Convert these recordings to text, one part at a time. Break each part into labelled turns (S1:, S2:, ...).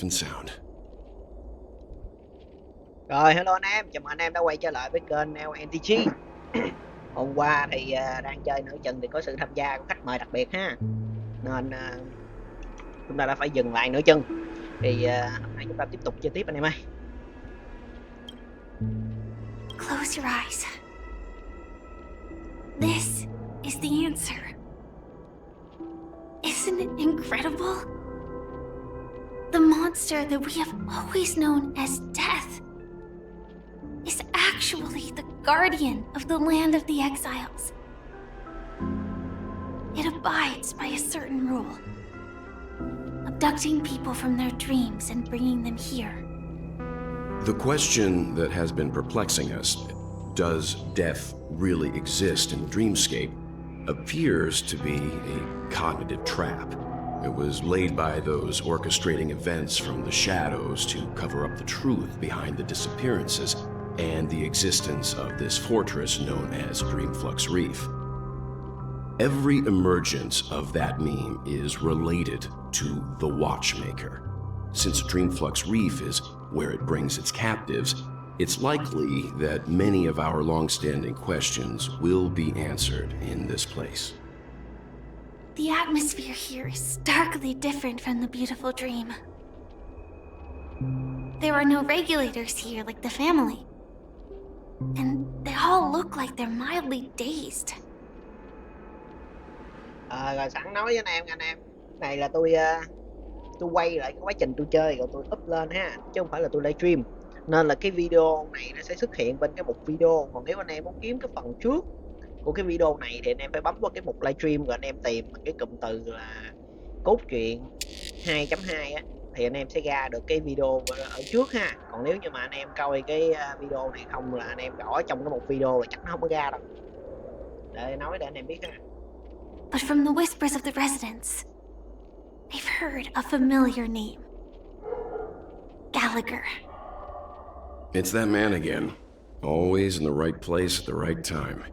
S1: and sound.
S2: Rồi, hello anh em, chào mừng anh em đã quay trở lại với kênh NEO-NtG. Hôm qua thì đang chơi nửa chừng thì có sự tham gia của khách mời đặc biệt ha, nên chúng ta đã phải dừng lại nửa chừng. Thì hôm nay chúng ta tiếp tục chơi tiếp anh em ơi.
S3: Close your eyes. This is the answer. Isn't it incredible? The monster that we have always known as death is actually the guardian of the land of the exiles. It abides by a certain rule, abducting people from their dreams and bringing them here.
S1: The question that has been perplexing us, does death really exist in the dreamscape, appears to be a cognitive trap. It was laid by those orchestrating events from the shadows to cover up the truth behind the disappearances and the existence of this fortress known as Dreamflux Reef. Every emergence of that meme is related to the Watchmaker. Since Dreamflux Reef is where it brings its captives, it's likely that many of our long-standing questions will be answered in this place.
S3: The atmosphere here is starkly different from the beautiful dream. There are no regulators here like the family. And they all look like they're mildly dazed.
S2: Rồi sẵn nói với anh em, này là tôi quay lại cái quá trình tôi chơi rồi tôi up lên ha, chứ không phải là tôi livestream. Nên là cái video này nó sẽ xuất hiện bên cái mục video. Còn nếu anh em muốn kiếm cái phần trước của cái video này thì anh em phải bấm vào cái mục livestream rồi anh em tìm cái cụm từ là cốt truyện 2.2 á, thì anh em sẽ ra được cái video ở trước ha. Còn nếu như mà anh em coi cái video này không là anh em gõ trong cái mục video là chắc nó không có ra đâu. Để nói để anh em biết ha.
S3: But from the whispers of the residents, I've heard a familiar name. Gallagher.
S1: It's that man again. Always in the right place at the right time.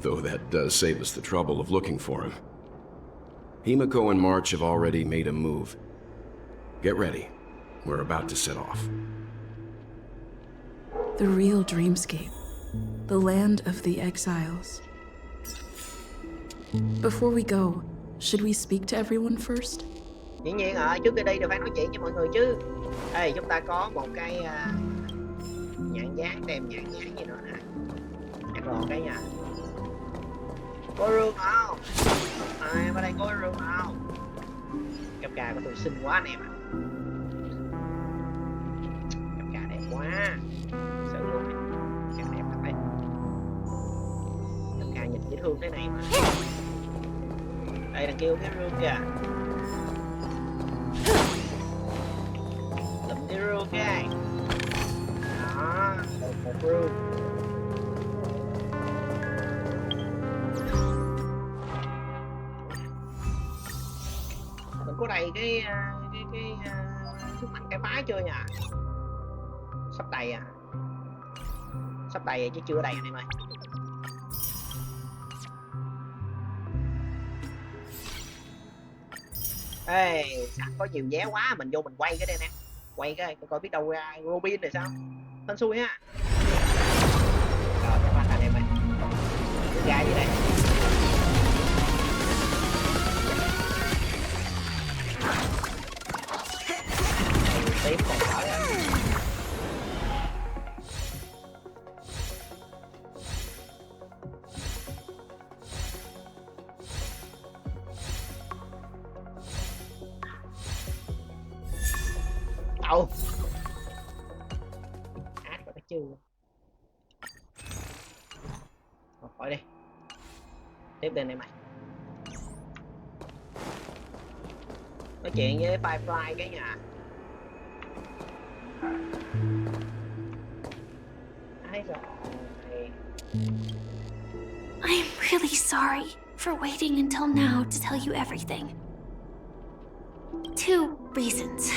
S1: Though that does save us the trouble of looking for him. Himiko and March have already made a move. Get ready. We're about to set off.
S4: The real dreamscape. The land of the exiles. Before we go, should we speak to everyone first?
S2: Dĩ nhiên rồi, trước khi đi thì phải nói chuyện với mọi người chứ. Đây, chúng ta có một cái nhãn dán, tem nhãn dán gì nữa nè. Nhắc lộ cái nha. Có rương không? Ở đây có rương không? Cặp cà của tôi xinh quá anh em ạ. Cặp cà đẹp quá. Sự luôn. Cặp đẹp thật đấy. Cặp cà nhìn dễ thương thế này mà. Đây đằng kia cái rương kìa. Lụm cái rương kìa. Đó, một rương. Mình có đầy cái sức mạnh cái phá chưa nhỉ? Sắp đầy à? Sắp đầy chứ chưa đầy anh em ơi. Ê, sẵn có nhiều vé quá, mình vô mình quay cái đây nè. Quay cái coi biết đâu ra Robin này sao. Hên xui ha. Rồi, các bạn anh em ơi. Cứ ra dưới đây. Tiếp còn phải à. Đâu át rồi chưa khỏi đi tiếp bên này mày nói chuyện với Firefly cái nhà. Ai rồi
S3: I'm really sorry for waiting until now to tell you everything. 2 reasons.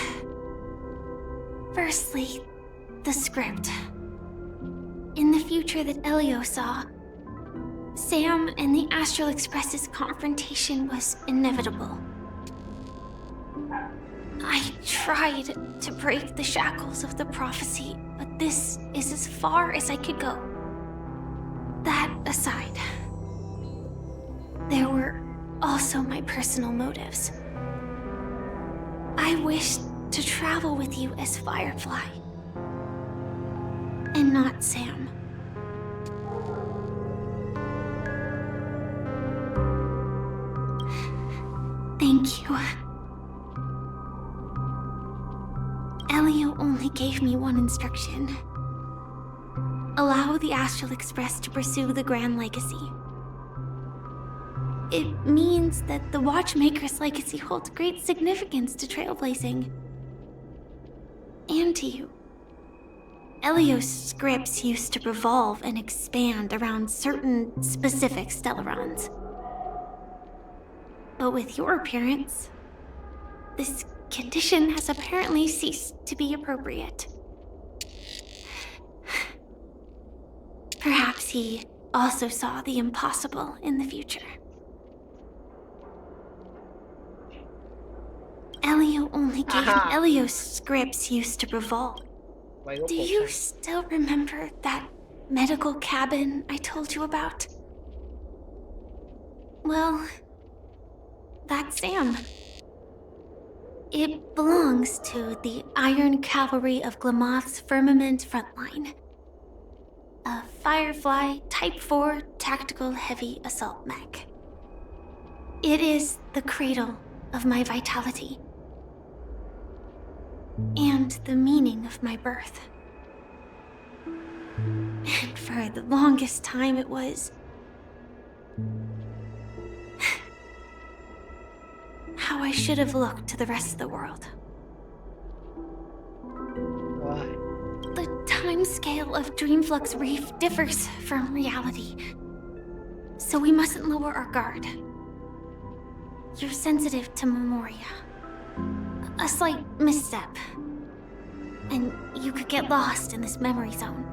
S3: Firstly, the script. In the future that Elio saw, Sam and the Astral Express's confrontation was inevitable. I tried to break the shackles of the prophecy, but this is as far as I could go. That aside, there were also my personal motives. I wished to travel with you as Firefly, and not Sam. Thank you. Elio only gave me one instruction. Allow the Astral Express to pursue the Grand Legacy. It means that the Watchmaker's legacy holds great significance to trailblazing. And to you. Elio's scripts used to revolve and expand around certain specific Stellarons. But with your appearance, this condition has apparently ceased to be appropriate. Perhaps he also saw the impossible in the future. Elio only gave me Elio's scripts used to revolve. Do you still remember that medical cabin I told you about? Well, that's Sam. It belongs to the Iron Cavalry of Glamoth's Firmament Frontline. A Firefly Type 4 Tactical Heavy Assault Mech. It is the cradle of my vitality. And the meaning of my birth. And for the longest time it was how I should have looked to the rest of the world.
S2: Why?
S3: The timescale of Dreamflux Reef differs from reality, so we mustn't lower our guard. You're sensitive to Memoria. A slight misstep, and you could get lost in this memory zone.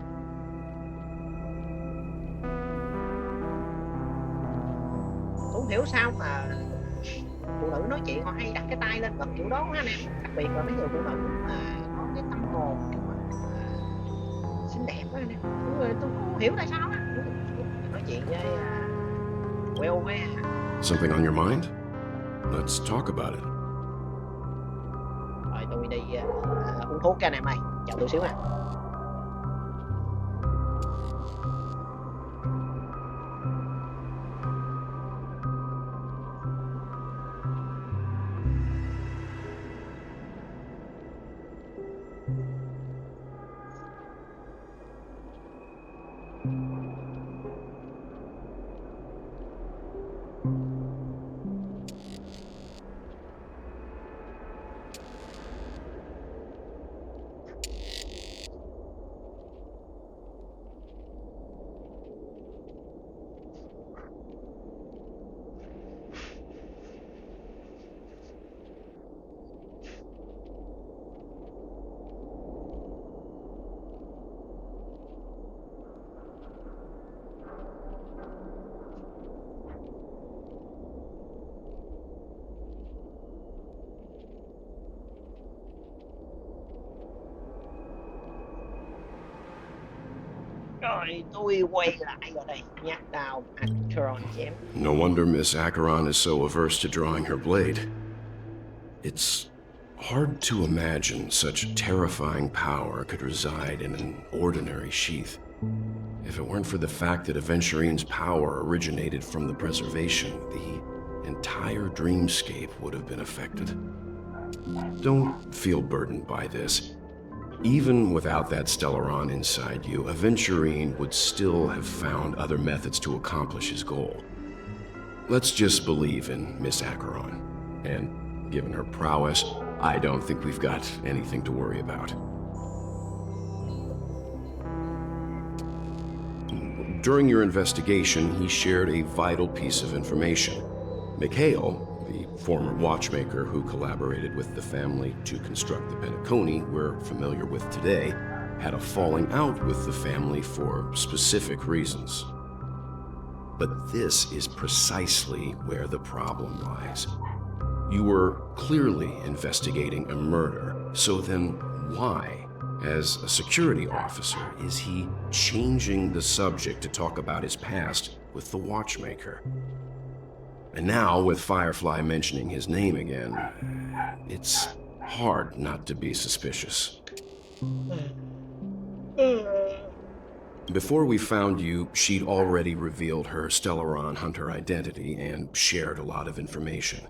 S2: Không hiểu sao mà phụ nữ nói chuyện họ hay đặt cái tay lên ngực kiểu đó quá anh em. Đặc biệt là mấy người phụ nữ mà có cái tâm hồn cái mặt xinh đẹp quá anh em. Tôi không hiểu tại sao á. Nói chuyện với WoW với
S1: Something on your mind? Let's talk about it.
S2: Rồi tôi đi uống thuốc cho anh em ơi. Chờ tôi xíu nè. Rồi tôi quay lại rồi đây. Nhát đao Acheron chém.
S1: No wonder Miss Acheron is so averse to drawing her blade. It's hard to imagine such terrifying power could reside in an ordinary sheath. If it weren't for the fact that Aventurine's power originated from the preservation, the entire dreamscape would have been affected. Don't feel burdened by this. Even without that Stellaron inside you, Aventurine would still have found other methods to accomplish his goal. Let's just believe in Miss Acheron. And given her prowess, I don't think we've got anything to worry about. During your investigation, he shared a vital piece of information. Mikhail, the former watchmaker who collaborated with the family to construct the Penacony we're familiar with today, had a falling out with the family for specific reasons. But this is precisely where the problem lies. You were clearly investigating a murder, so then why, as a security officer, is he changing the subject to talk about his past with the watchmaker? And now, with Firefly mentioning his name again, it's hard not to be suspicious. Before we found you, she'd already revealed her Stellaron Hunter identity and shared a lot of information.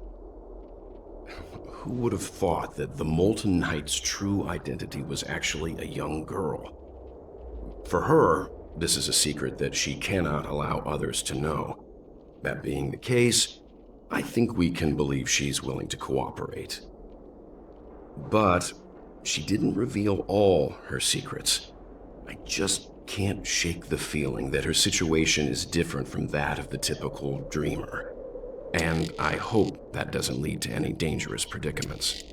S1: Who would have thought that the Molten Knight's true identity was actually a young girl? For her, this is a secret that she cannot allow others to know. That being the case, I think we can believe she's willing to cooperate. But she didn't reveal all her secrets. I just can't shake the feeling that her situation is different from that of the typical dreamer. And I hope that doesn't lead to any dangerous predicaments.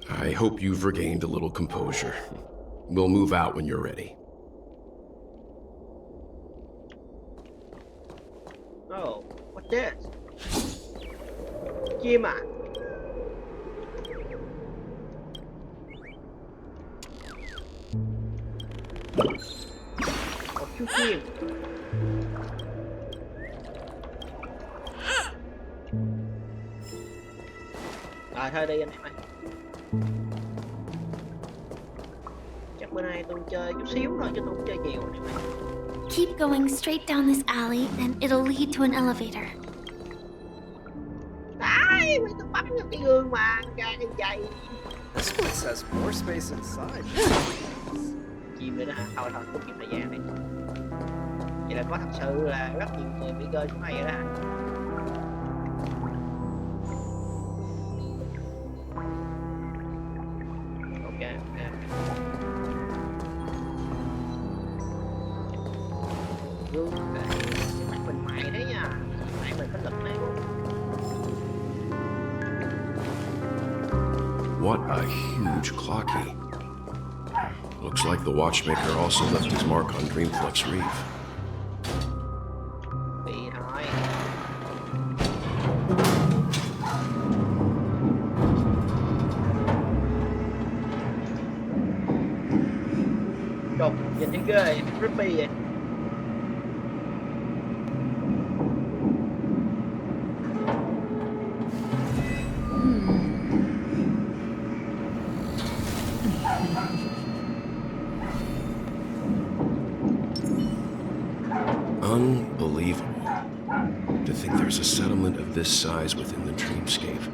S1: I hope you've regained a little composure. We'll move out when you're ready.
S2: Oh, what's this? Chim à? Một chú chim. Rồi thôi đi anh em ơi. Chắc bữa nay tôi chơi chút xíu thôi chứ tôi không chơi nhiều anh em ơi.
S3: Keep going straight down this alley and it'll lead to an elevator.
S2: Đấy, mấy tôi bắn vào cái gương mà ra cái dây.
S5: This place has more space inside.
S2: Chim nữa đó hả? Thôi thôi, không kịp thời gian đi. Vậy là có thật sự là rất nhiều người bị rơi xuống này rồi đó. Ok, ok. Gương này, mặt mình mày đấy nha. Mày mình có lực này luôn.
S1: What a huge clock key. Looks like the watchmaker also left his mark on Dreamflux Reef.
S2: Bị hỏi. Trời, nhìn thấy ghê, creepy vậy.
S1: Unbelievable. To think there's a settlement of this size within the dreamscape,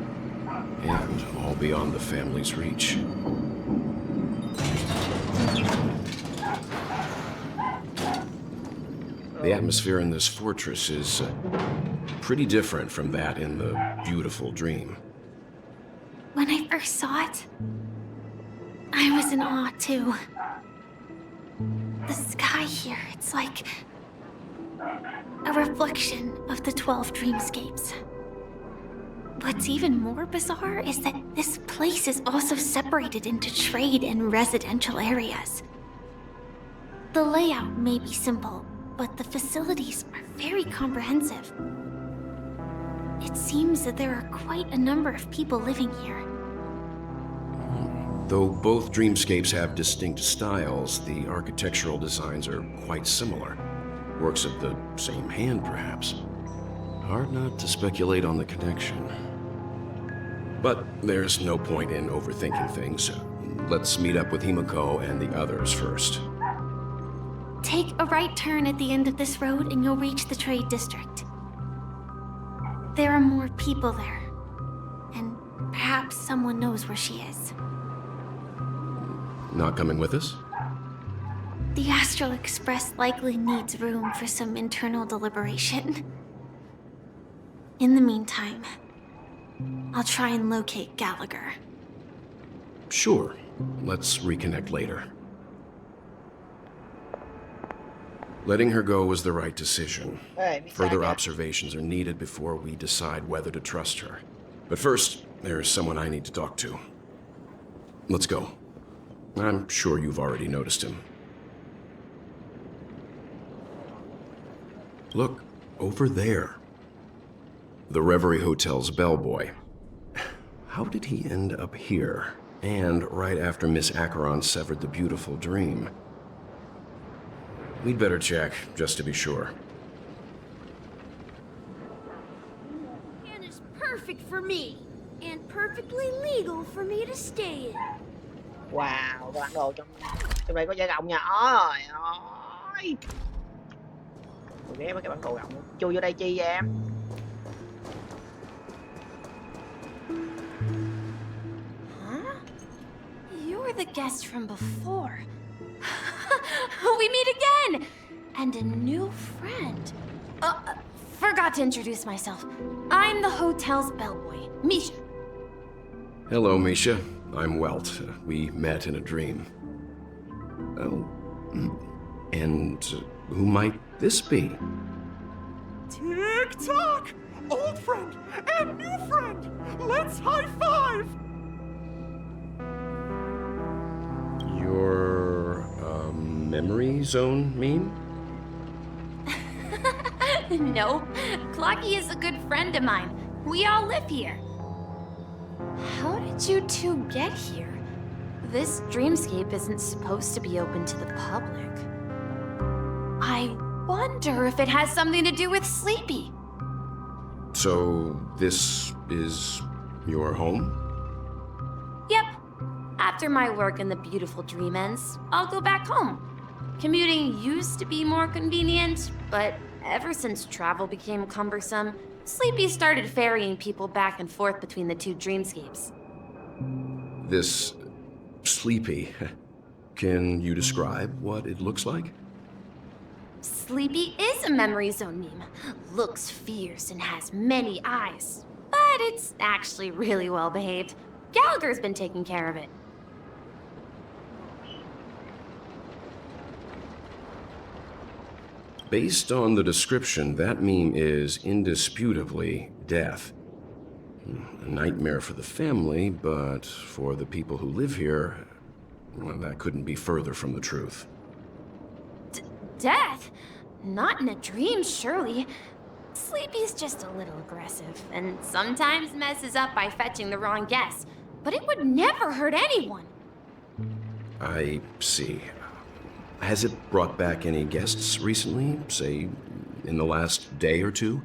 S1: and all beyond the family's reach. The atmosphere in this fortress is pretty different from that in the beautiful dream.
S3: When I first saw it, I was in awe too. The sky here, it's like a reflection of the 12 dreamscapes. What's even more bizarre is that this place is also separated into trade and residential areas. The layout may be simple, but the facilities are very comprehensive. It seems that there are quite a number of people living here.
S1: Though both dreamscapes have distinct styles, the architectural designs are quite similar. Works of the same hand, perhaps. Hard not to speculate on the connection. But there's no point in overthinking things. Let's meet up with Himiko and the others first.
S3: Take a right turn at the end of this road and you'll reach the trade district. There are more people there, and perhaps someone knows where she is.
S1: Not coming with us?
S3: The Astral Express likely needs room for some internal deliberation. In the meantime, I'll try and locate Gallagher.
S1: Sure. Let's reconnect later. Letting her go was the right decision. Further observations are needed before we decide whether to trust her. But first, there's someone I need to talk to. Let's go. I'm sure you've already noticed him. Look, over there. the Reverie Hotel's bellboy. How did he end up here? And right after Miss Acheron severed the beautiful dream. We'd better check, just to be sure.
S6: And it's perfect for me. And perfectly legal for me to stay in.
S2: Wow, cái bản đồ trong đây có da gọng nha. Ôi ôi. Tôi ghé với cái bản đồ gọng. Chui vô đây chi vậy em?
S3: Huh? You're the guest from before. We meet again! And a new friend. Forgot to introduce myself. I'm the hotel's bellboy, Misha.
S1: Hello, Misha. I'm Welt. We met in a dream. Oh. And who might this be?
S7: Tick-tock! Old friend and new friend! Let's high-five!
S1: Your, memory zone mean?
S3: No, Clocky is a good friend of mine. We all live here. How did you two get here? This dreamscape isn't supposed to be open to the public. I wonder if it has something to do with Sleepy.
S1: So, this is your home?
S3: Yep. After my work in the beautiful dream ends, I'll go back home. Commuting used to be more convenient, but ever since travel became cumbersome, Sleepy started ferrying people back and forth between the two dreamscapes.
S1: This Sleepy. Can you describe what it looks like?
S3: Sleepy is a memory zone meme. Looks fierce and has many eyes. But it's actually really well behaved. Gallagher's been taking care of it.
S1: Based on the description, that meme is indisputably death. A nightmare for the family, but for the people who live here, well, that couldn't be further from the truth.
S3: Death? Not in a dream, surely. Sleepy's just a little aggressive, and sometimes messes up by fetching the wrong guess. But it would never hurt anyone.
S1: I see. Has it brought back any guests recently, say, in the last day or two?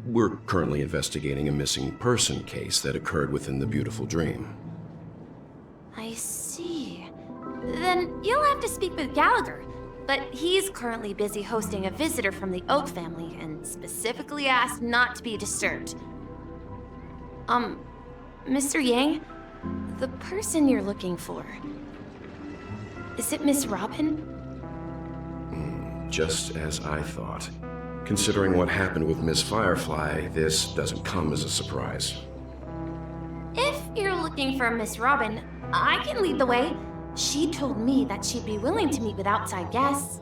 S1: We're currently investigating a missing person case that occurred within the beautiful dream.
S3: I see. Then you'll have to speak with Gallagher. But he's currently busy hosting a visitor from the Oak family and specifically asked not to be disturbed. Mr. Yang, the person you're looking for, is it Miss Robin?
S1: Just as I thought. Considering what happened with Miss Firefly, this doesn't come as a surprise.
S3: If you're looking for Miss Robin, I can lead the way. She told me that she'd be willing to meet with outside guests.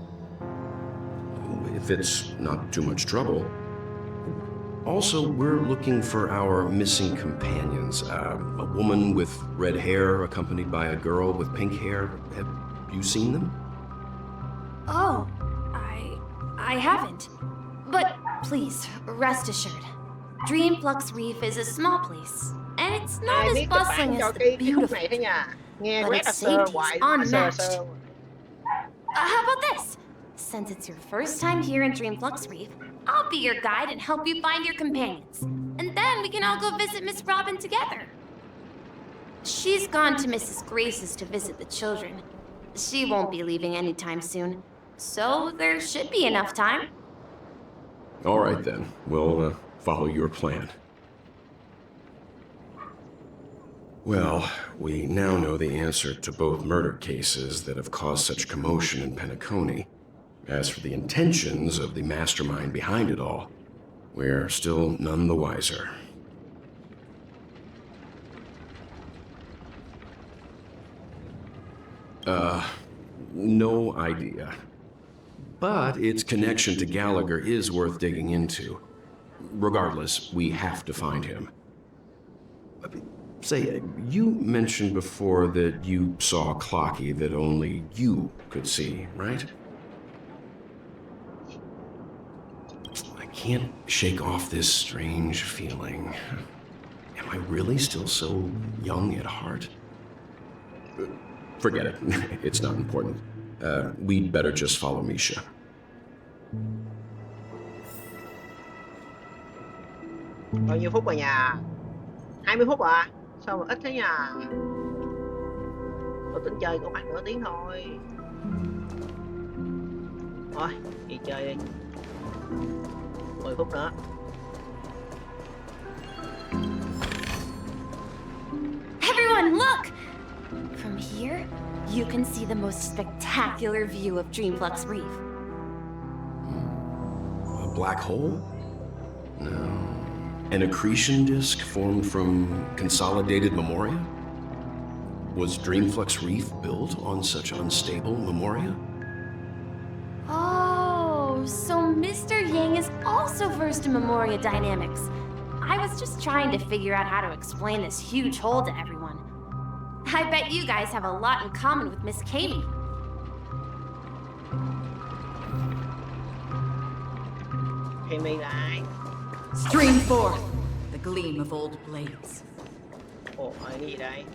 S1: If it's not too much trouble. Also, we're looking for our missing companions. A woman with red hair accompanied by a girl with pink hair. Have you seen them?
S3: Oh, I haven't. But please, rest assured. Dreamflux Reef is a small place, and it's not
S2: Ai
S3: as
S2: biết kịch bản
S3: bustling
S2: cho
S3: as the
S2: cái khúc
S3: beautiful.
S2: này thế nha. Nghe
S3: But
S2: rất
S3: its
S2: là sơ
S3: safety is
S2: hoài, sơ
S3: unmatched.
S2: sơ.
S3: How about this? Since it's your first time here in Dreamflux Reef, I'll be your guide and help you find your companions. And then we can all go visit Miss Robin together. She's gone to Mrs. Grace's to visit the children. She won't be leaving anytime soon, so there should be enough time.
S1: All right then, we'll follow your plan. Well, we now know the answer to both murder cases that have caused such commotion in Penacony. As for the intentions of the mastermind behind it all, we're still none the wiser. No idea. But its connection to Gallagher is worth digging into. Regardless, we have to find him. Say, you mentioned before that you saw Clocky that only you could see, right? I can't shake off this strange feeling. Am I really still so young at heart? Forget it. It's not important. We'd better just follow Misha.
S2: Bao nhiêu phút rồi nhà? 20 phút à? Sao mà ít thế nhà? Tôi tính chơi có khoảng nửa tiếng thôi. Thôi, đi chơi đi. 10 phút nữa.
S8: Everyone, look! From here, you can see the most spectacular view of Dreamflux Reef.
S1: A black hole? No. An accretion disk formed from consolidated memoria? Was Dreamflux Reef built on such unstable memoria?
S8: Oh, so Mr. Yang is also versed in memoria dynamics. I was just trying to figure out how to explain this huge hole to everyone. I bet you guys have a lot in common with Miss Katie.
S2: Amy là ai?
S4: Stream forth the gleam of old blades.
S2: Ồ, cái gì đây?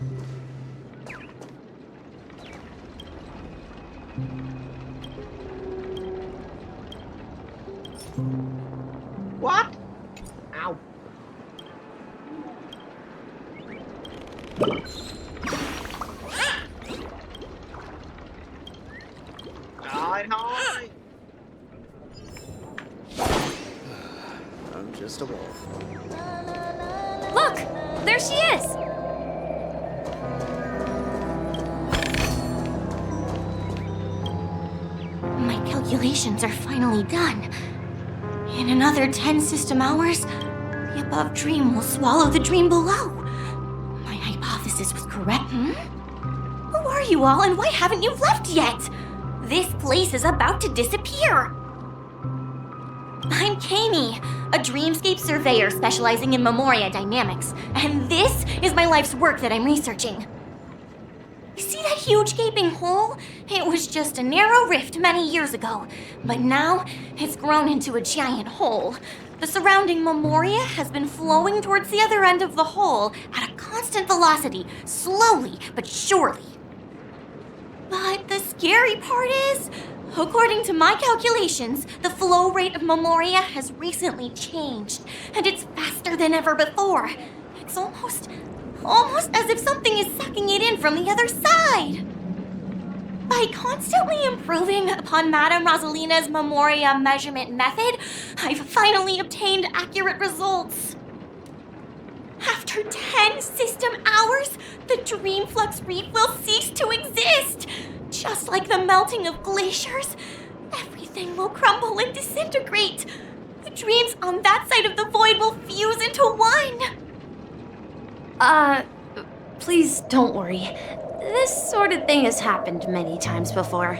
S2: What? Ow. Rồi thôi.
S5: I'm just a wolf.
S8: Look! There she is! My calculations are finally done. In another 10 system hours, the above dream will swallow the dream below. My hypothesis was correct. Who are you all, and why haven't you left yet? This place is about to disappear. I'm Kami, a dreamscape surveyor specializing in memoria dynamics, and this is my life's work that I'm researching. You see that huge gaping hole? It was just a narrow rift many years ago, but now it's grown into a giant hole. The surrounding memoria has been flowing towards the other end of the hole at a constant velocity, slowly but surely. But the scary part is, according to my calculations, the flow rate of memoria has recently changed, and it's faster than ever before. It's almost as if something is sucking it in from the other side. By constantly improving upon Madame Rosalina's memoria measurement method, I've finally obtained accurate results. After 10 system hours, the Dreamflux Reef will cease to exist. Just like the melting of glaciers, everything will crumble and disintegrate. The dreams on that side of the void will fuse into one. Please don't worry. This sort of thing has happened many times before.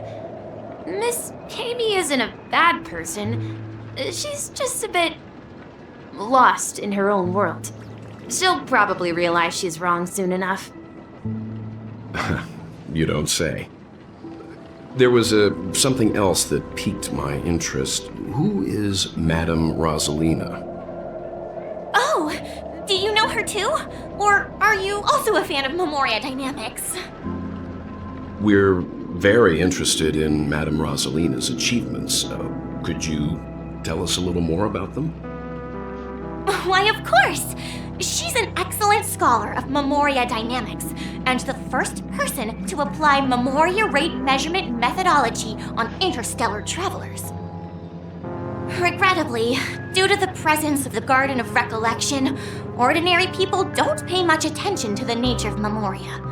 S8: Miss Kami isn't a bad person. She's just a bit lost in her own world. She'll probably realize she's wrong soon enough.
S1: You don't say. There was something else that piqued my interest. Who is Madame Rosalina?
S8: Oh, do you know her too? Or are you also a fan of memoria dynamics?
S1: We're very interested in Madame Rosalina's achievements. Could you tell us a little more about them?
S8: Why, of course! She's an excellent scholar of memoria dynamics, and the first person to apply memoria rate measurement methodology on interstellar travelers. Regrettably, due to the presence of the Garden of Recollection, ordinary people don't pay much attention to the nature of memoria.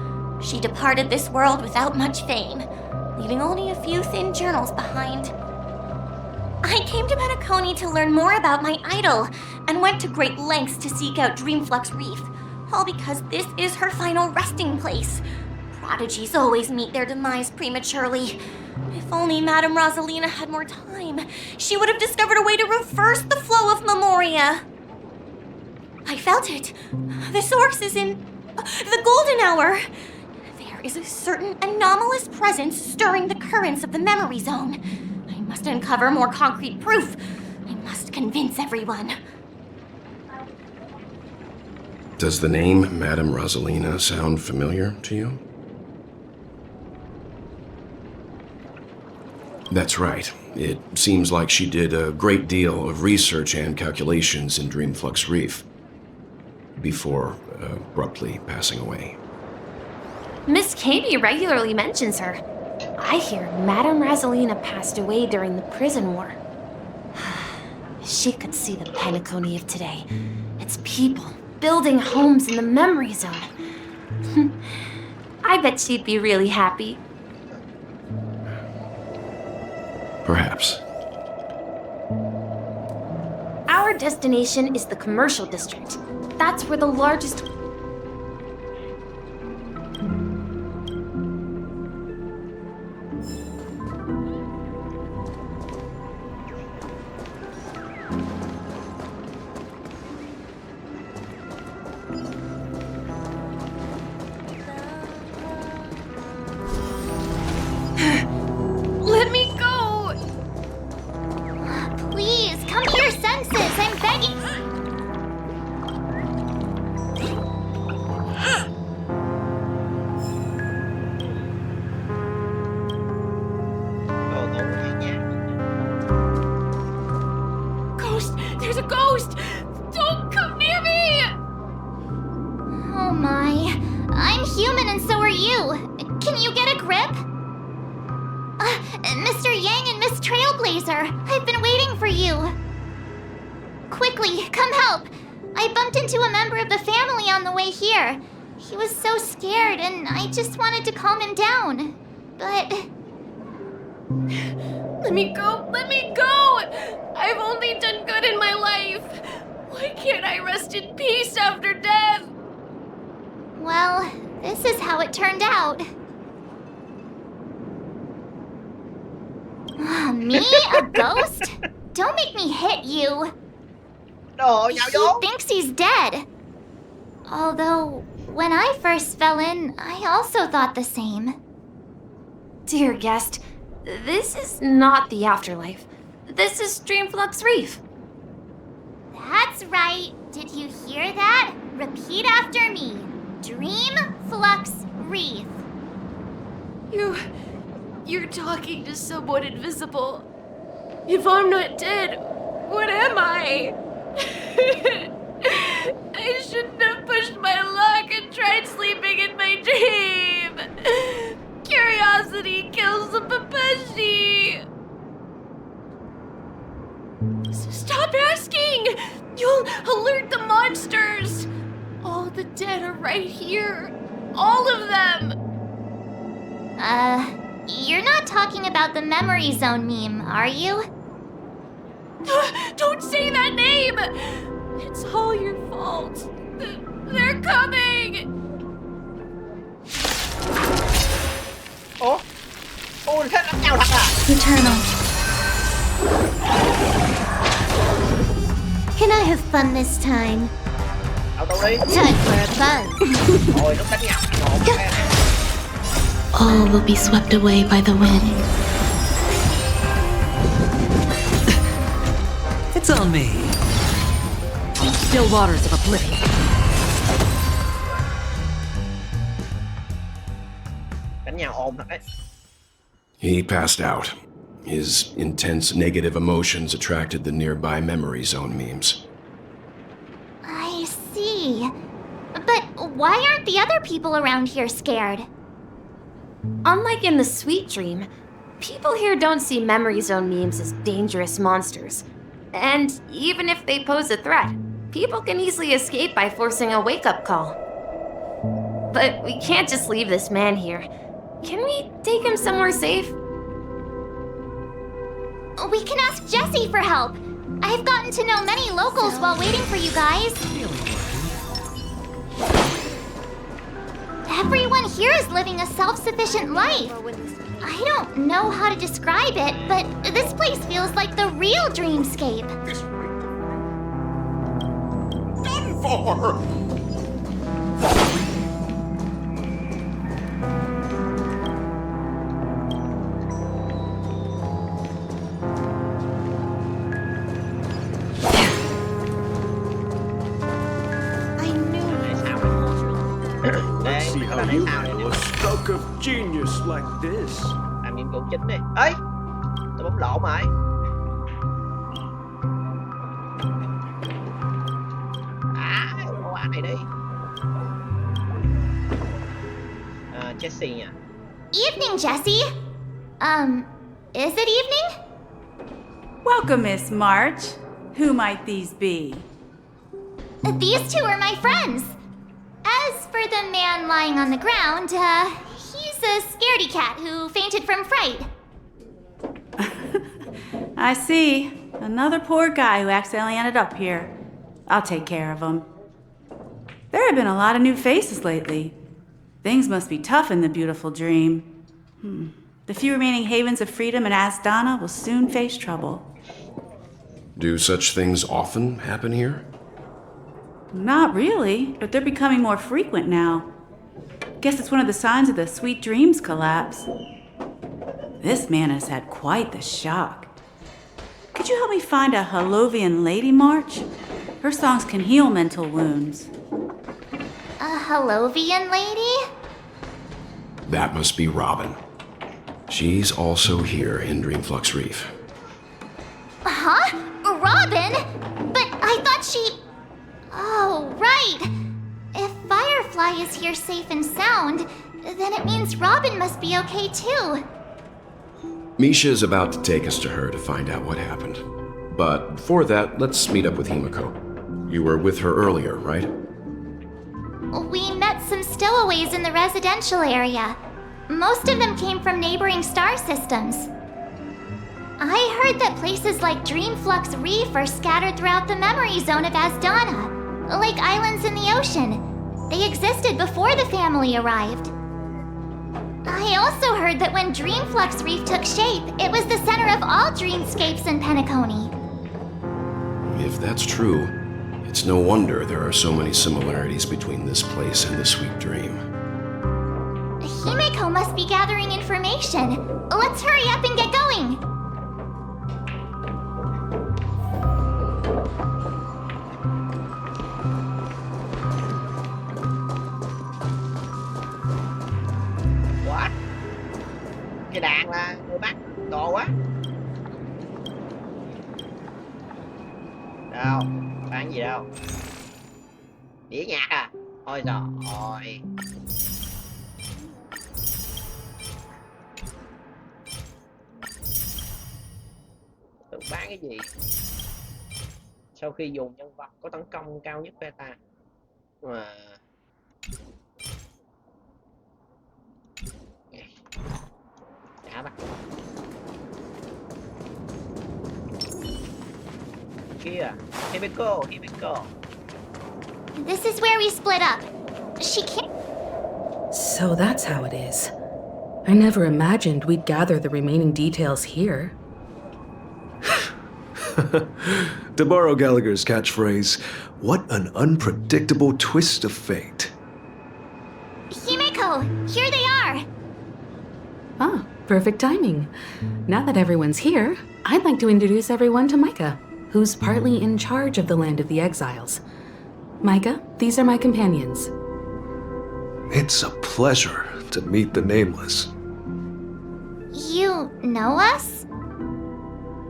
S8: She departed this world without much fame, leaving only a few thin journals behind. I came to Menaconi to learn more about my idol, and went to great lengths to seek out Dreamflux Reef, all because this is her final resting place. Prodigies always meet their demise prematurely. If only Madame Rosalina had more time, she would have discovered a way to reverse the flow of memoria. I felt it. The source is in the golden hour. There is a certain anomalous presence stirring the currents of the memory zone. I must uncover more concrete proof. I must convince everyone.
S1: Does the name Madame Rosalina sound familiar to you? That's right. It seems like she did a great deal of research and calculations in Dreamflux Reef before abruptly passing away.
S9: Miss Katie regularly mentions her. I hear Madame Rosalina passed away during the prison war. She could see the Penacony of today. It's people building homes in the memory zone. I bet she'd be really happy.
S1: Perhaps.
S9: Our destination is the commercial district. That's where the largest... Let me go!
S8: Please, come to your senses. I'm begging.
S2: Đồ ngủ vậy nha.
S9: Ghost! There's a ghost! Don't come near me!
S8: Oh my. I'm human and so are you. Can you get a grip? Mr. Yang and Miss Trailblazer, I've been waiting for you. Quickly, come help. I bumped into a member of the family on the way here. He was so scared and I just wanted to calm him down. But...
S9: Let me go! Let me go! I've only done good in my life. Why can't I rest in peace after death?
S8: well, this is how it turned out. Me? A ghost? Don't make me hit you.
S2: Đồ nhào vô.
S8: He thinks he's dead. Although, when I first fell in, I also thought the same.
S9: Dear guest, this is not the afterlife. This is Dreamflux Reef.
S8: That's right. Did you hear that? Repeat after me. Dreamflux Reef.
S9: You're talking to someone invisible. If I'm not dead, what am I? I shouldn't have pushed my luck and tried sleeping in my dream. Curiosity kills the Papashi. Stop asking! You'll alert the monsters. All the dead are right here. All of them.
S8: You're not talking about the memory zone meme, are you?
S9: Don't say that name! It's all your fault. They're coming!
S2: Ủa? Ôi, thế đánh nhau thật à?
S3: Eternal.
S8: Can I have fun this time?
S2: Đâu đâu đi.
S8: Time for a buzz.
S2: Rồi, lúc đánh nhau. Ổn ha.
S10: All will be swept away by the wind.
S11: It's on me. Still waters of oblivion.
S2: Đánh nhau ồn thật đấy.
S1: He passed out. His intense negative emotions attracted the nearby memory zone memes.
S8: I see. But why aren't the other people around here scared?
S9: Unlike in the Sweet Dream, people here don't see memory zone memes as dangerous monsters. And even if they pose a threat, people can easily escape by forcing a wake-up call. But we can't just leave this man here. Can we take him somewhere safe?
S8: We can ask Jessie for help. I've gotten to know many locals while waiting for you guys. Everyone here is living a self-sufficient life. I don't know how to describe it, but this place feels like the real dreamscape.
S7: Done for!
S2: Đây,
S7: Let's see
S2: nó
S7: how
S2: là để
S7: you
S2: sao
S7: handle
S2: này?
S7: a stroke of genius like this.
S2: Làm nhiệm vụ chính đi. Ấy, tôi bấm lộn rồi. Qua quả này đi. Jesse nha.
S8: Evening, Jessie. Is it evening?
S12: Welcome, Miss March. Who might these be?
S8: These two are my friends. As for the man lying on the ground, he's a scaredy cat who fainted from fright.
S12: I see. Another poor guy who accidentally ended up here. I'll take care of him. There have been a lot of new faces lately. Things must be tough in the beautiful dream. The few remaining havens of freedom in Asdana will soon face trouble.
S1: Do such things often happen here?
S12: Not really, but they're becoming more frequent now. Guess it's one of the signs of the Sweet Dreams collapse. This man has had quite the shock. Could you help me find a Halovian lady, March? Her songs can heal mental wounds.
S8: A Halovian lady?
S1: That must be Robin. She's also here in Dreamflux Reef.
S8: Huh? Robin? But I thought she... Oh, right. If Firefly is here safe and sound, then it means Robin must be okay too.
S1: Misha is about to take us to her to find out what happened. But before that, let's meet up with Himiko. You were with her earlier, right?
S8: We met some stowaways in the residential area. Most of them came from neighboring star systems. I heard that places like Dreamflux Reef are scattered throughout the memory zone of Asdana, like islands in the ocean. They existed before the family arrived. I also heard that when Dreamflux Reef took shape, it was the center of all dreamscapes in Penacony.
S1: If that's true, it's no wonder there are so many similarities between this place and the Sweet Dream.
S8: Himeko must be gathering information. Let's hurry up and get going.
S2: What? Cái đạn là người bắt, đồ quá. Đâu, bán gì đâu. Đĩa nhạc à? Ôi giời ơi. Tưởng bán cái gì? Sau khi dùng nhân vật có tấn công cao nhất beta. Mà đã bắt. Kia, Himiko.
S8: This is where we split up. She can't...
S4: So that's how it is. I never imagined we'd gather the remaining details here.
S5: To borrow Gallagher's catchphrase, what an unpredictable twist of fate.
S8: Himeko, here they are.
S4: Ah, perfect timing. Now that everyone's here, I'd like to introduce everyone to Micah, who's partly in charge of the Land of the Exiles. Micah, these are my companions.
S5: It's a pleasure to meet the Nameless.
S8: You know us?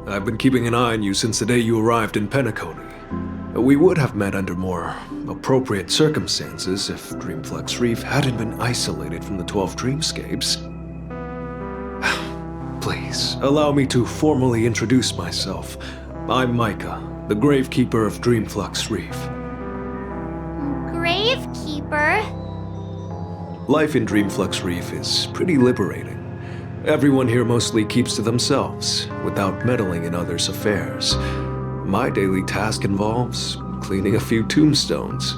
S5: I've been keeping an eye on you since the day you arrived in Penacony. We would have met under more appropriate circumstances if Dreamflux Reef hadn't been isolated from the 12 dreamscapes. Please, allow me to formally introduce myself. I'm Micah, the Gravekeeper of Dreamflux Reef.
S8: Gravekeeper?
S5: Life in Dreamflux Reef is pretty liberating. Everyone here mostly keeps to themselves, without meddling in others' affairs. My daily task involves cleaning a few tombstones.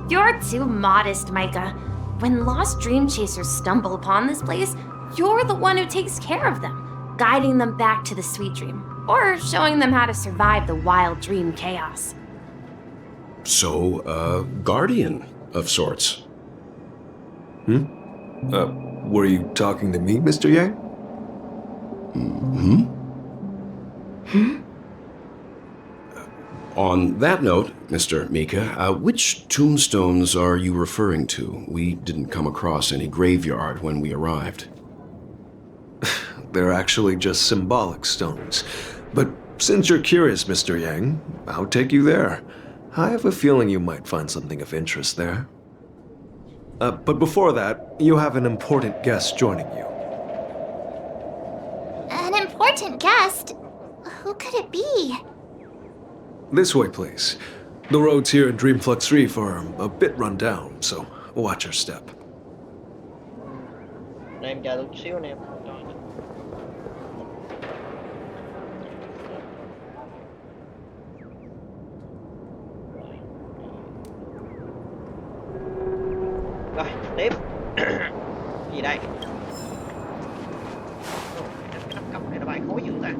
S9: You're too modest, Micah. When lost dream chasers stumble upon this place, you're the one who takes care of them, guiding them back to the Sweet Dream, or showing them how to survive the wild dream chaos.
S1: So, a guardian of sorts.
S5: Were you talking to me, Mr. Yang?
S1: On that note, Mr. Mika, which tombstones are you referring to? We didn't come across any graveyard when we arrived.
S5: They're actually just symbolic stones. But since you're curious, Mr. Yang, I'll take you there. I have a feeling you might find something of interest there. But before that, you have an important guest joining you.
S8: An important guest? Who could it be?
S5: This way, please. The roads here in Dreamflux Reef are a bit run down, so watch your step.
S2: Em chờ tôi chút xíu anh em. Rồi, tiếp. Gì đây? Cái nắp cổng này nó bay khối dữ ta.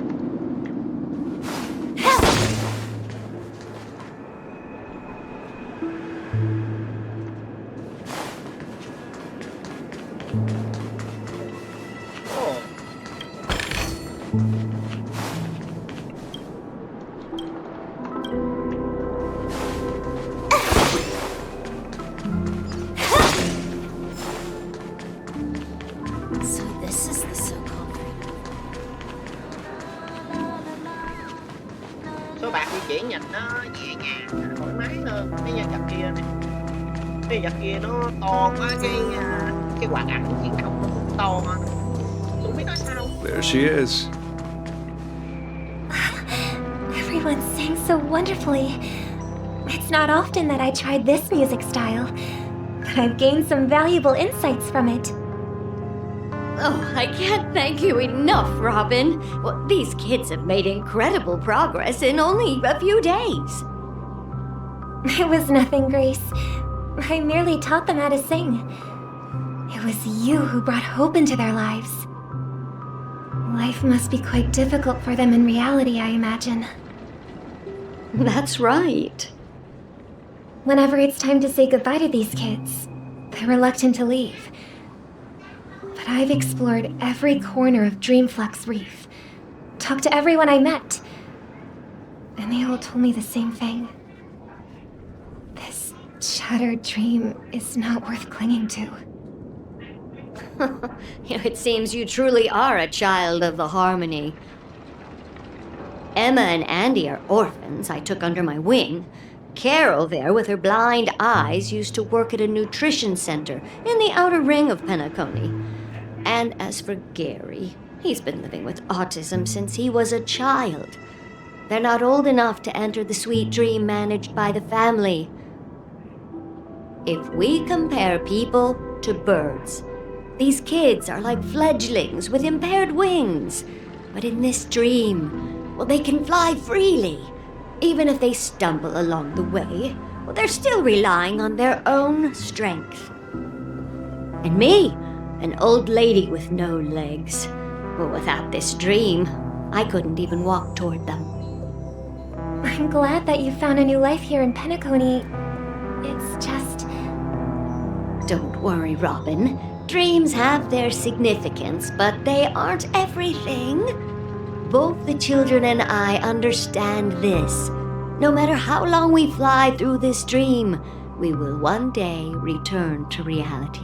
S2: Số bạc di chuyển nhìn nó nhẹ nhàng, thoải mái hơn cái nhân vật kia này. Cái nhân vật kia nó to quá, cái quạt ảnh chuyển động nó cũng to hơn. Tôi không biết nói sao.
S5: There she is.
S3: Everyone sang so wonderfully. It's not often that I tried this music style, but I've gained some valuable insights from it.
S11: Oh, I can't thank you enough, Robin. Well, these kids have made incredible progress in only a few days.
S3: It was nothing, Grace. I merely taught them how to sing. It was you who brought hope into their lives. Life must be quite difficult for them in reality, I imagine.
S11: That's right.
S3: Whenever it's time to say goodbye to these kids, they're reluctant to leave. But I've explored every corner of Dreamflux Reef, talked to everyone I met, and they all told me the same thing. This shattered dream is not worth clinging to.
S11: It seems you truly are a child of the Harmony. Emma and Andy are orphans I took under my wing. Carol there, with her blind eyes, used to work at a nutrition center in the outer ring of Penacony. And as for Gary, he's been living with autism since he was a child. They're not old enough to enter the sweet dream managed by the family. If we compare people to birds, these kids are like fledglings with impaired wings. But in this dream, well, they can fly freely. Even if they stumble along the way, well, they're still relying on their own strength. And me, an old lady with no legs. Well, without this dream, I couldn't even walk toward them.
S3: I'm glad that you found a new life here in Penacony. It's just...
S11: Don't worry, Robin. Dreams have their significance, but they aren't everything. Both the children and I understand this. No matter how long we fly through this dream, we will one day return to reality.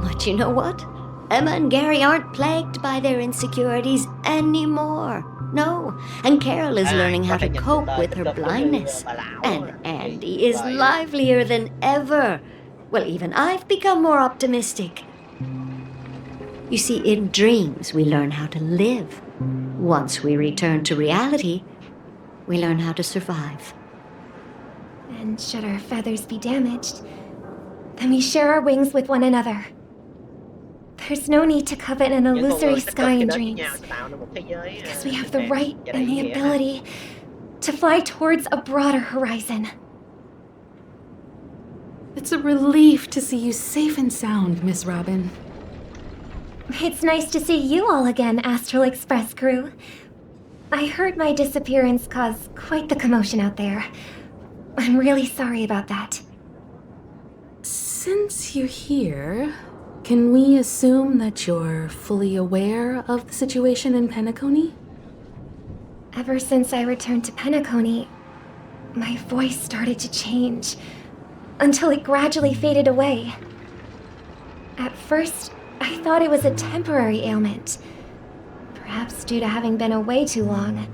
S11: But you know what? Emma and Gary aren't plagued by their insecurities anymore. No, and Carol is learning how to cope with her blindness. And Andy is livelier than ever. Well, even I've become more optimistic. You see, in dreams, we learn how to live. Once we return to reality, we learn how to survive.
S3: And should our feathers be damaged, then we share our wings with one another. There's no need to covet an illusory sky in dreams, because we have the right and the ability to fly towards a broader horizon.
S4: It's a relief to see you safe and sound, Miss Robin.
S3: It's nice to see you all again, Astral Express crew. I heard my disappearance caused quite the commotion out there. I'm really sorry about that.
S4: Since you're here, can we assume that you're fully aware of the situation in Penacony?
S3: Ever since I returned to Penacony, my voice started to change, until it gradually faded away. At first, I thought it was a temporary ailment, perhaps due to having been away too long.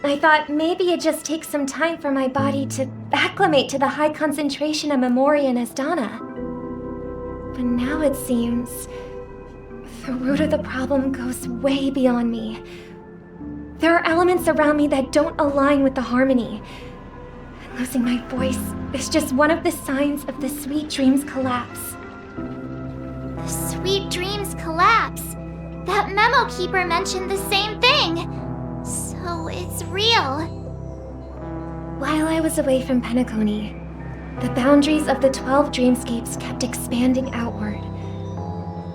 S3: I thought maybe it just takes some time for my body to acclimate to the high concentration of Memoria and Asdana. But now it seems the root of the problem goes way beyond me. There are elements around me that don't align with the harmony. And losing my voice is just one of the signs of the Sweet Dreams collapse.
S13: The Sweet Dreams collapse? That memo keeper mentioned the same thing. So it's real.
S3: While I was away from Penacony, the boundaries of the 12 dreamscapes kept expanding outward.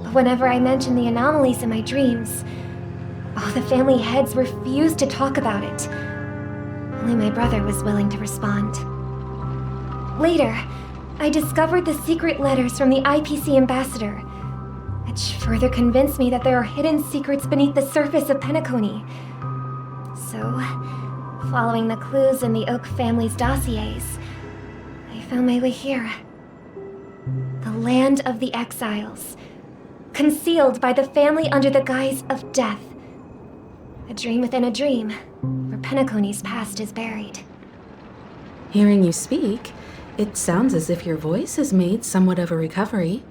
S3: But whenever I mentioned the anomalies in my dreams, all the family heads refused to talk about it. Only my brother was willing to respond. Later, I discovered the secret letters from the IPC ambassador, which further convinced me that there are hidden secrets beneath the surface of Penacony. So, following the clues in the Oak family's dossiers, I found my way here. The land of the exiles, concealed by the family under the guise of death. A dream within a dream, where Penacony's past is buried.
S4: Hearing you speak, it sounds as if your voice has made somewhat of a recovery.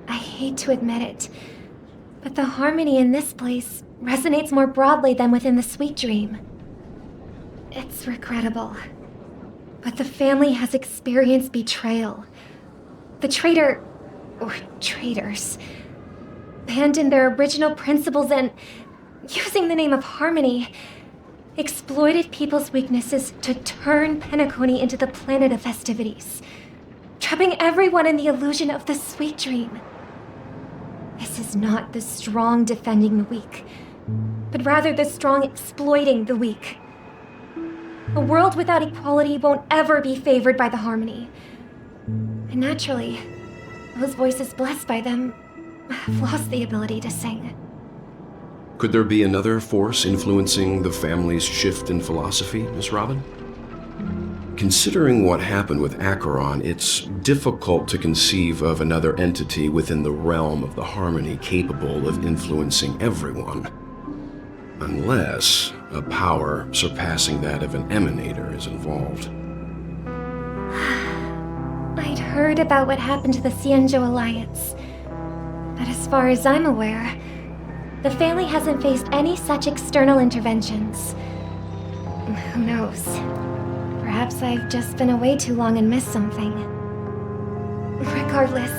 S3: I hate to admit it, but the harmony in this place resonates more broadly than within the Sweet Dream. It's regrettable, but the family has experienced betrayal. The traitor, or traitors, abandoned their original principles and, using the name of harmony, exploited people's weaknesses to turn Penacony into the planet of festivities, trapping everyone in the illusion of the Sweet Dream. This is not the strong defending the weak, but rather the strong exploiting the weak. A world without equality won't ever be favored by the harmony. And naturally, those voices blessed by them have lost the ability to sing.
S1: Could there be another force influencing the family's shift in philosophy, Miss Robin? Considering what happened with Acheron, it's difficult to conceive of another entity within the realm of the harmony capable of influencing everyone. Unless a power surpassing that of an emanator is involved.
S3: I'd heard about what happened to the Xianzhou Alliance, but as far as I'm aware, the family hasn't faced any such external interventions. Who knows? Perhaps I've just been away too long and missed something. Regardless,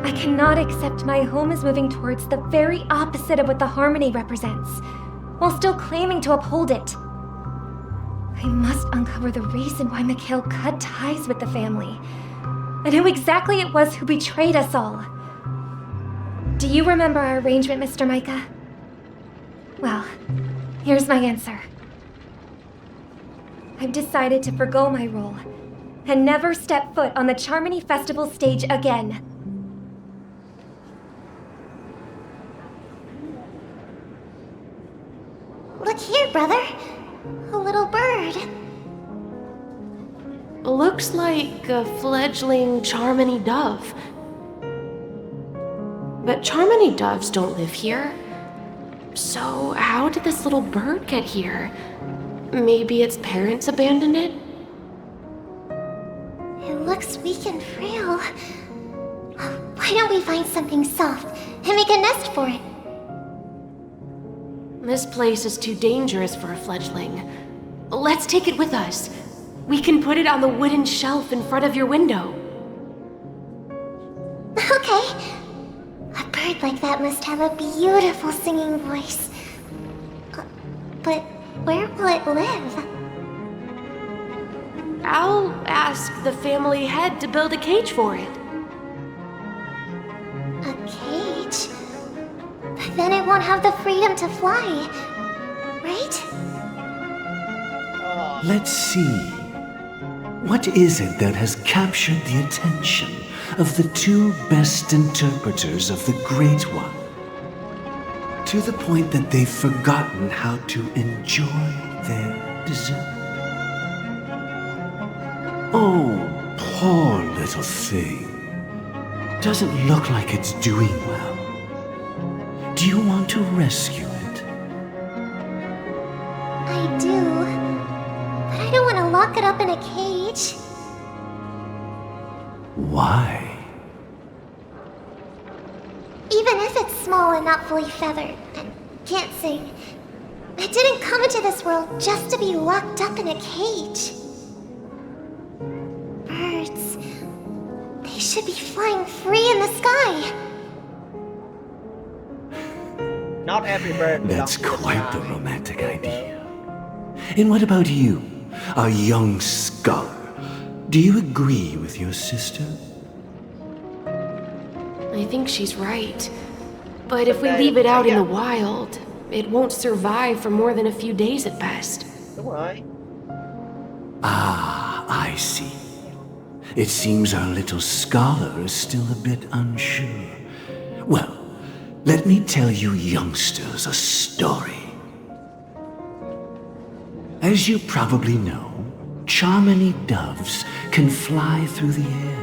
S3: I cannot accept my home is moving towards the very opposite of what the harmony represents, while still claiming to uphold it. I must uncover the reason why Mikhail cut ties with the family, and who exactly it was who betrayed us all. Do you remember our arrangement, Mr. Micah? Well, here's my answer. I've decided to forgo my role and never step foot on the Charmony Festival stage again.
S13: Look here, brother. A little bird.
S9: Looks like a fledgling Charmony dove. But Charmony doves don't live here. So how did this little bird get here? Maybe its parents abandoned it?
S13: It looks weak and frail. Why don't we find something soft and make a nest for it?
S9: This place is too dangerous for a fledgling. Let's take it with us. We can put it on the wooden shelf in front of your window.
S13: Okay. A bird like that must have a beautiful singing voice. But where will it live?
S9: I'll ask the family head to build a cage for it.
S13: A cage? But then it won't have the freedom to fly, right?
S14: Let's see. What is it that has captured the attention of the two best interpreters of the Great One? to the point that they've forgotten how to enjoy their dessert. Oh, poor little thing. Doesn't look like it's doing well. Do you want to rescue it?
S13: I do. But I don't want to lock it up in a cage.
S14: Why?
S13: Even if it's small and not fully feathered and can't sing, it didn't come into this world just to be locked up in a cage. Birds, they should be flying free in the sky.
S2: Not every bird
S14: That's
S2: belongs to the
S14: quite the
S2: sky.
S14: romantic idea. And what about you, a young scholar? Do you agree with your sister?
S15: I think she's right. But if we leave it out in the wild, it won't survive for more than a few days at best.
S2: Đúng rồi.
S14: Ah, I see. It seems our little scholar is still a bit unsure. Well, let me tell you youngsters a story. As you probably know, Charmony doves can fly through the air.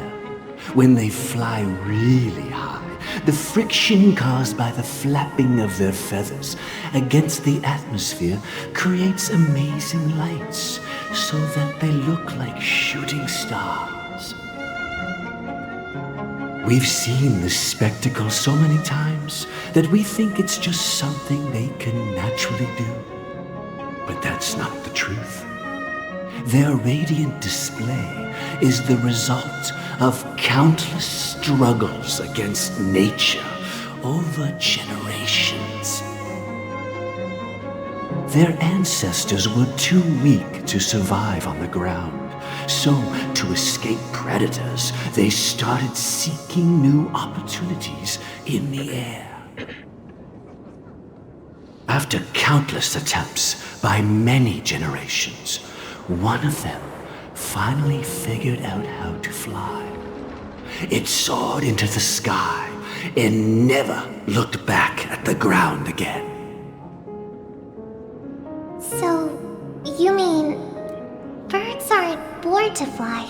S14: When they fly really high, the friction caused by the flapping of their feathers against the atmosphere creates amazing lights so that they look like shooting stars. We've seen this spectacle so many times that we think it's just something they can naturally do. But that's not the truth. Their radiant display is the result of countless struggles against nature over generations. Their ancestors were too weak to survive on the ground, so to escape predators, they started seeking new opportunities in the air. After countless attempts by many generations, one of them finally figured out how to fly. It soared into the sky and never looked back at the ground again.
S13: So, you mean birds aren't born to fly,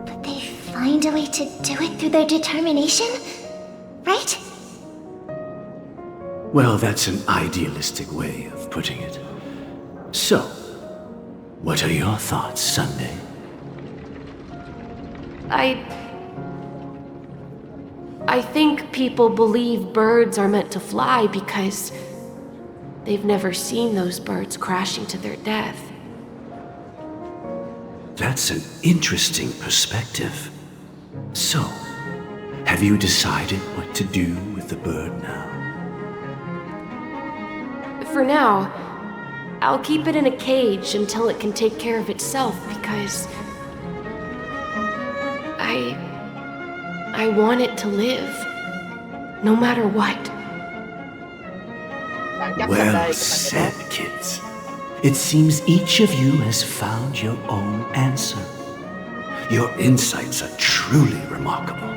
S13: but they find a way to do it through their determination, right?
S14: Well, that's an idealistic way of putting it. So, what are your thoughts, Sunday?
S15: I think people believe birds are meant to fly because they've never seen those birds crashing to their death.
S14: That's an interesting perspective. So, have you decided what to do with the bird now?
S15: For now, I'll keep it in a cage until it can take care of itself because I want it to live, no matter what.
S14: Well said, kids. It seems each of you has found your own answer. Your insights are truly remarkable.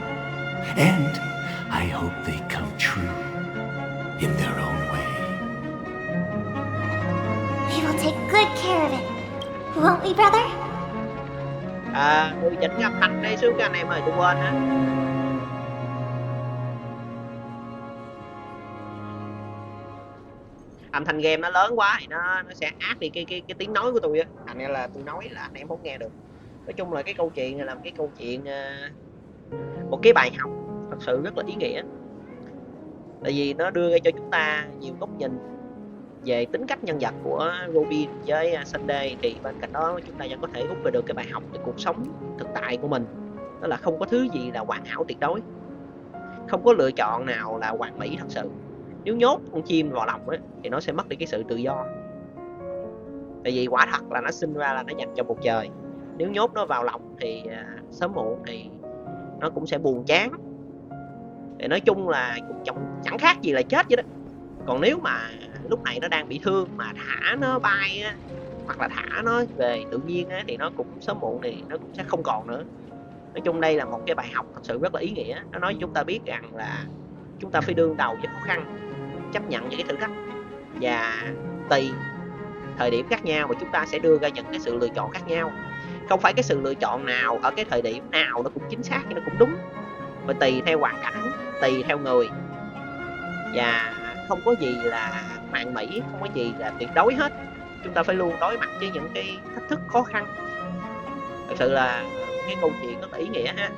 S14: And I hope they come true in their own way.
S13: We will take good care of it. Won't we, brother?
S2: Tôi chỉnh âm thanh đây xuống cho anh em ơi, tôi quên á. Âm thanh game nó lớn quá thì nó sẽ át đi cái tiếng nói của tôi á, thành ra là tôi nói là anh em không nghe được. Nói chung là cái câu chuyện này là một cái câu chuyện, một cái bài học thật sự rất là ý nghĩa. Tại vì nó đưa ra cho chúng ta nhiều góc nhìn về tính cách nhân vật của Robin với Sunday, thì bên cạnh đó chúng ta vẫn có thể rút ra được cái bài học về cuộc sống thực tại của mình. Đó là không có thứ gì là hoàn hảo tuyệt đối, không có lựa chọn nào là hoàn mỹ thật sự. Nếu nhốt con chim vào lòng ấy, thì nó sẽ mất đi cái sự tự do. Tại vì quả thật là nó sinh ra là nó dành cho bầu trời. Nếu nhốt nó vào lòng thì sớm muộn thì nó cũng sẽ buồn chán. Thì nói chung là cũng chẳng khác gì là chết vậy đó. Còn nếu mà lúc này nó đang bị thương mà thả nó bay á, hoặc là thả nó về tự nhiên á, thì nó cũng sớm muộn thì nó cũng sẽ không còn nữa. Nói chung đây là một cái bài học thật sự rất là ý nghĩa. Nó nói chúng ta biết rằng là chúng ta phải đương đầu với khó khăn, chấp nhận những cái thử thách. Và tùy thời điểm khác nhau mà chúng ta sẽ đưa ra những cái sự lựa chọn khác nhau. Không phải cái sự lựa chọn nào ở cái thời điểm nào nó cũng chính xác hay nó cũng đúng, mà tùy theo hoàn cảnh, tùy theo người. Và không có gì là hoàn mỹ, không có gì là tuyệt đối hết. Chúng ta phải luôn đối mặt với những cái thách thức khó khăn. Thật sự là cái câu chuyện rất là ý nghĩa ha.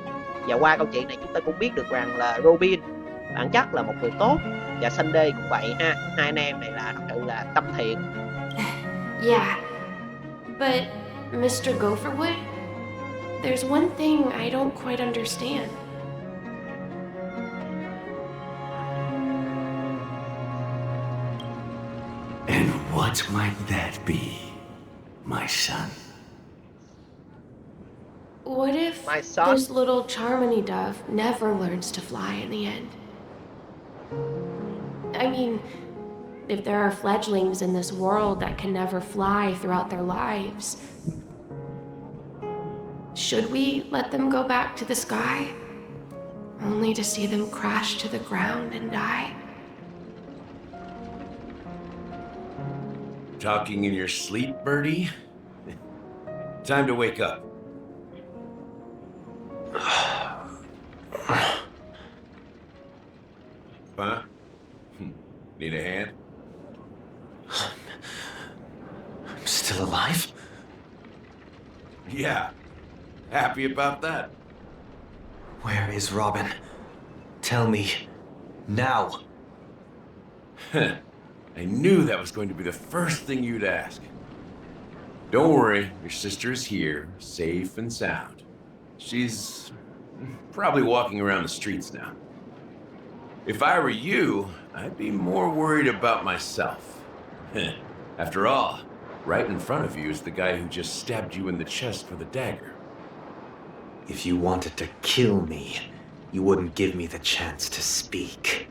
S2: Và qua câu chuyện này chúng ta cũng biết được rằng là Robin bản chất là một người tốt, và Sunday cũng vậy ha. Hai anh em này là thật sự là tâm thiện.
S15: Yeah, but Mr. Gopherwood, there's one thing I don't quite understand.
S14: And what might that be, my son?
S15: What if
S2: My son?
S15: this little Charmony dove never learns to fly in the end? I mean, if there are fledglings in this world that can never fly throughout their lives, should we let them go back to the sky, only to see them crash to the ground and die?
S1: Talking in your sleep, Birdie? Time to wake up. Huh? Need a hand?
S14: I'm still alive?
S1: Yeah. Happy about that.
S14: Where is Robin? Tell me. Now.
S1: I knew that was going to be the first thing you'd ask. Don't worry, your sister is here, safe and sound. She's probably walking around the streets now. If I were you, I'd be more worried about myself. After all, right in front of you is the guy who just stabbed you in the chest with a dagger.
S14: If you wanted to kill me, you wouldn't give me the chance to speak.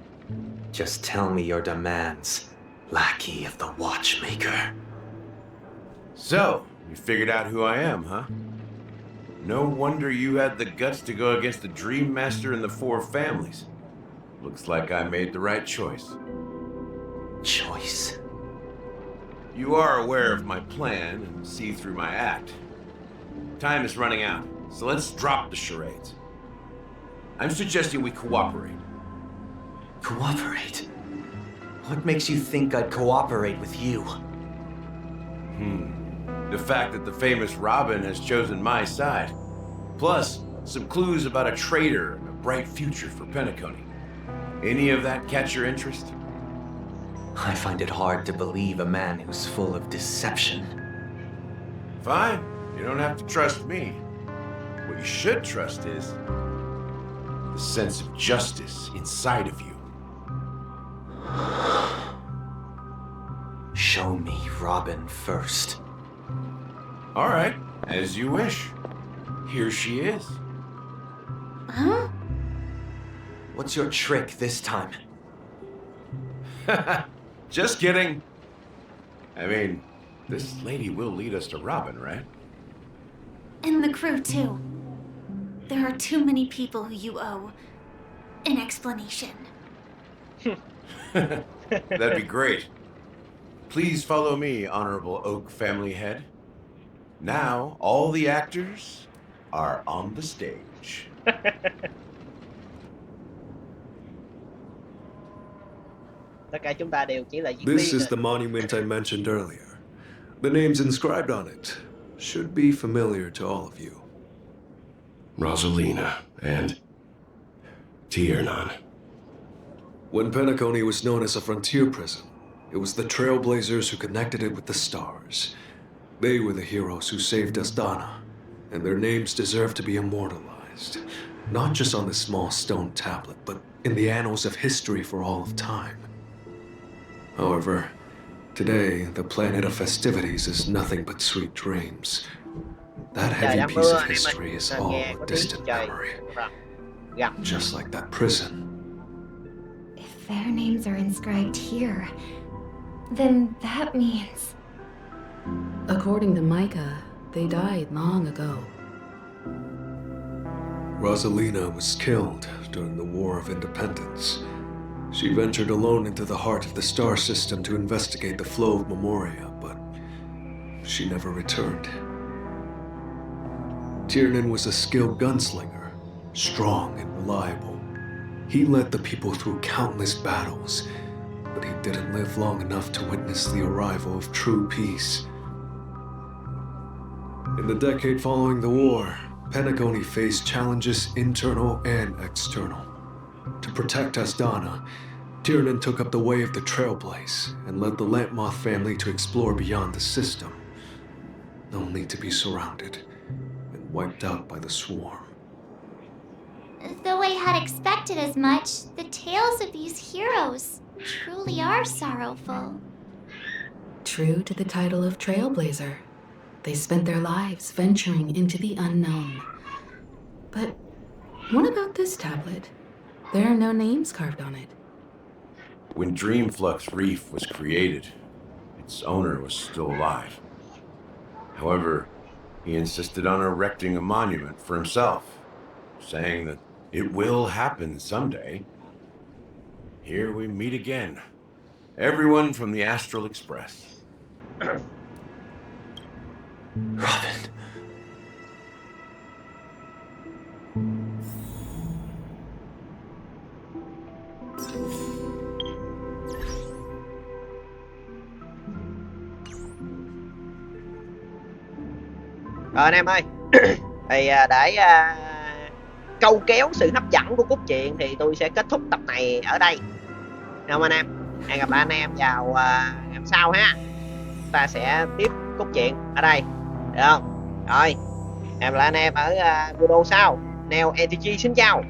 S14: Just tell me your demands, lackey of the watchmaker.
S1: So, you figured out who I am, huh? No wonder you had the guts to go against the Dream Master and the Four Families. Looks like I made the right choice.
S14: Choice?
S1: You are aware of my plan and see through my act. Time is running out, so let's drop the charades. I'm suggesting we cooperate.
S14: Cooperate? What makes you think I'd cooperate with you?
S1: The fact that the famous Robin has chosen my side. Plus, some clues about a traitor and a bright future for Penacony. Any of that catch your interest?
S14: I find it hard to believe a man who's full of deception.
S1: Fine, you don't have to trust me. What you should trust is the sense of justice inside of you.
S14: Show me Robin first.
S1: All right, as you wish. Here she is.
S8: Huh?
S14: What's your trick this time?
S1: Just kidding. I mean, this lady will lead us to Robin, right?
S3: And the crew, too. There are too many people who you owe an explanation.
S1: That'd be great. Please follow me, Honorable Oak Family Head. Now, all the actors are on the stage.
S2: Tất cả chúng ta đều chỉ là diễn
S5: This
S2: viên
S5: is the monument I mentioned earlier. The names inscribed on it should be familiar to all of you.
S1: Rosalina and Tiernan.
S5: When Penacony was known as a frontier prison, it was the trailblazers who connected it with the stars. They were the heroes who saved Astana, and their names deserve to be immortalized. Not just on this small stone tablet, but in the annals of history for all of time. However, today, the planet of festivities is nothing but sweet dreams. That heavy piece of history is all a distant memory. Just like that prison.
S13: If their names are inscribed here, then that means...
S4: According to Micah, they died long ago.
S5: Rosalina was killed during the War of Independence. She ventured alone into the heart of the star system to investigate the flow of Memoria, but she never returned. Tiernan was a skilled gunslinger, strong and reliable. He led the people through countless battles, but he didn't live long enough to witness the arrival of true peace. In the decade following the war, Penacony faced challenges internal and external. To protect Asdana, Tiernan took up the way of the Trailblaze and led the Lampmoth family to explore beyond the system, only to be surrounded and wiped out by the Swarm.
S13: Though I had expected as much, the tales of these heroes truly are sorrowful.
S4: True to the title of Trailblazer, they spent their lives venturing into the unknown. But what about this tablet? There are no names carved on it.
S1: When Dreamflux Reef was created, its owner was still alive. However, he insisted on erecting a monument for himself, saying that it will happen someday. Here we meet again. Everyone from the Astral Express.
S14: Robin.
S2: Rồi anh em ơi, thì để câu kéo sự hấp dẫn của cốt truyện thì tôi sẽ kết thúc tập này ở đây. Được không anh em? Hẹn gặp lại anh em vào ngày sau ha. Ta sẽ tiếp cốt truyện ở đây, được không? Rồi, hẹn gặp lại anh em ở video sau. NEO-NtG xin chào.